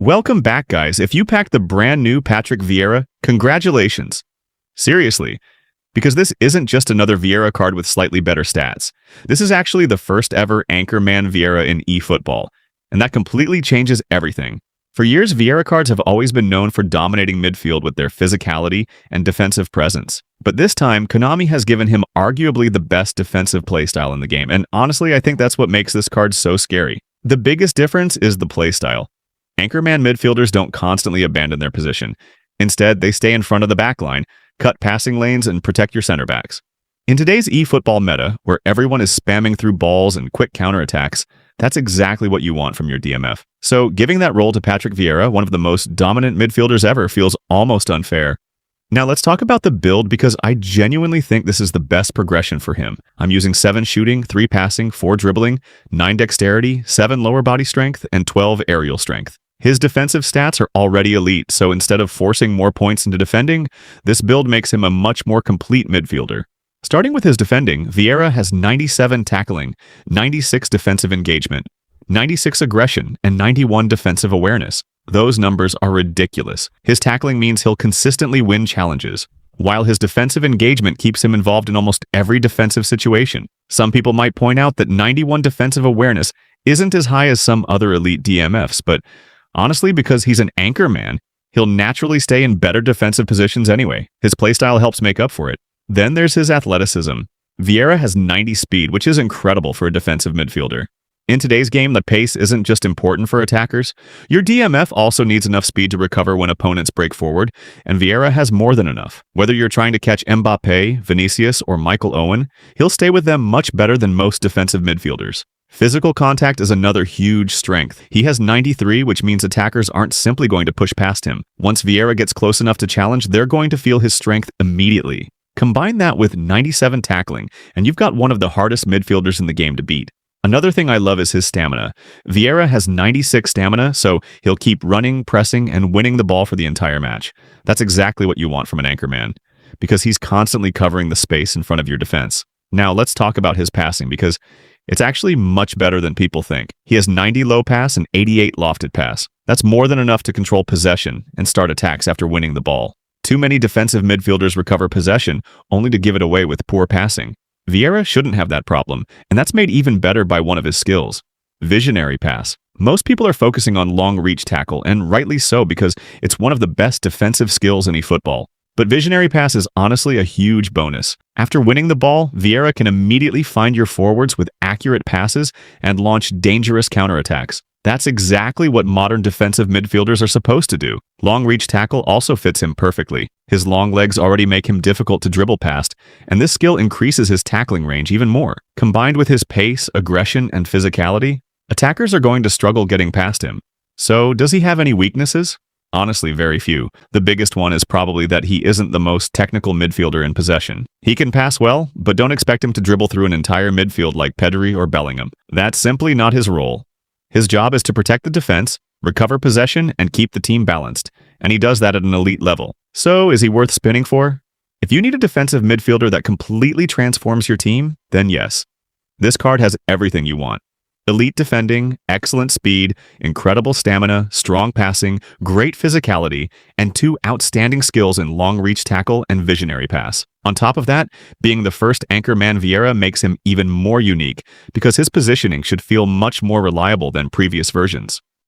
Welcome back, guys. If you packed the brand new Patrick Vieira, congratulations. Seriously, because this isn't just another Vieira card with slightly better stats. This is actually the first ever Anchorman Vieira in eFootball, and that completely changes everything. For years, Vieira cards have always been known for dominating midfield with their physicality and defensive presence. But this time, Konami has given him arguably the best defensive playstyle in the game, and honestly, I think that's what makes this card so scary. The biggest difference is the playstyle. Anchorman midfielders don't constantly abandon their position. Instead, they stay in front of the backline, cut passing lanes, and protect your center backs. In today's eFootball meta, where everyone is spamming through balls and quick counterattacks, that's exactly what you want from your DMF. So giving that role to Patrick Vieira, one of the most dominant midfielders ever, feels almost unfair. Now let's talk about the build because I genuinely think this is the best progression for him. I'm using 7 shooting, 3 passing, 4 dribbling, 9 dexterity, 7 lower body strength, and 12 aerial strength. His defensive stats are already elite, so instead of forcing more points into defending, this build makes him a much more complete midfielder. Starting with his defending, Vieira has 97 tackling, 96 defensive engagement, 96 aggression, and 91 defensive awareness. Those numbers are ridiculous. His tackling means he'll consistently win challenges, while his defensive engagement keeps him involved in almost every defensive situation. Some people might point out that 91 defensive awareness isn't as high as some other elite DMFs, but honestly, because he's an anchor man, he'll naturally stay in better defensive positions anyway. His playstyle helps make up for it. Then there's his athleticism. Vieira has 90 speed, which is incredible for a defensive midfielder. In today's game, the pace isn't just important for attackers. Your DMF also needs enough speed to recover when opponents break forward, and Vieira has more than enough. Whether you're trying to catch Mbappe, Vinicius, or Michael Owen, he'll stay with them much better than most defensive midfielders. Physical contact is another huge strength. He has 93, which means attackers aren't simply going to push past him. Once Vieira gets close enough to challenge, they're going to feel his strength immediately. Combine that with 97 tackling, and you've got one of the hardest midfielders in the game to beat. Another thing I love is his stamina. Vieira has 96 stamina, so he'll keep running, pressing, and winning the ball for the entire match. That's exactly what you want from an anchorman, because he's constantly covering the space in front of your defense. Now let's talk about his passing, because it's actually much better than people think. He has 90 low pass and 88 lofted pass. That's more than enough to control possession and start attacks after winning the ball. Too many defensive midfielders recover possession only to give it away with poor passing. Vieira shouldn't have that problem, and that's made even better by one of his skills: visionary pass. Most people are focusing on long-reach tackle, and rightly so because it's one of the best defensive skills in eFootball. But visionary pass is honestly a huge bonus. After winning the ball, Vieira can immediately find your forwards with accurate passes and launch dangerous counterattacks. That's exactly what modern defensive midfielders are supposed to do. Long-reach tackle also fits him perfectly. His long legs already make him difficult to dribble past, and this skill increases his tackling range even more. Combined with his pace, aggression, and physicality, attackers are going to struggle getting past him. So, does he have any weaknesses? Honestly, very few. The biggest one is probably that he isn't the most technical midfielder in possession. He can pass well, but don't expect him to dribble through an entire midfield like Pedri or Bellingham. That's simply not his role. His job is to protect the defense, recover possession, and keep the team balanced, and he does that at an elite level. So, is he worth spinning for? If you need a defensive midfielder that completely transforms your team, then yes. This card has everything you want. Elite defending, excellent speed, incredible stamina, strong passing, great physicality, and 2 outstanding skills in long-reach tackle and visionary pass. On top of that, being the first anchorman Vieira makes him even more unique because his positioning should feel much more reliable than previous versions.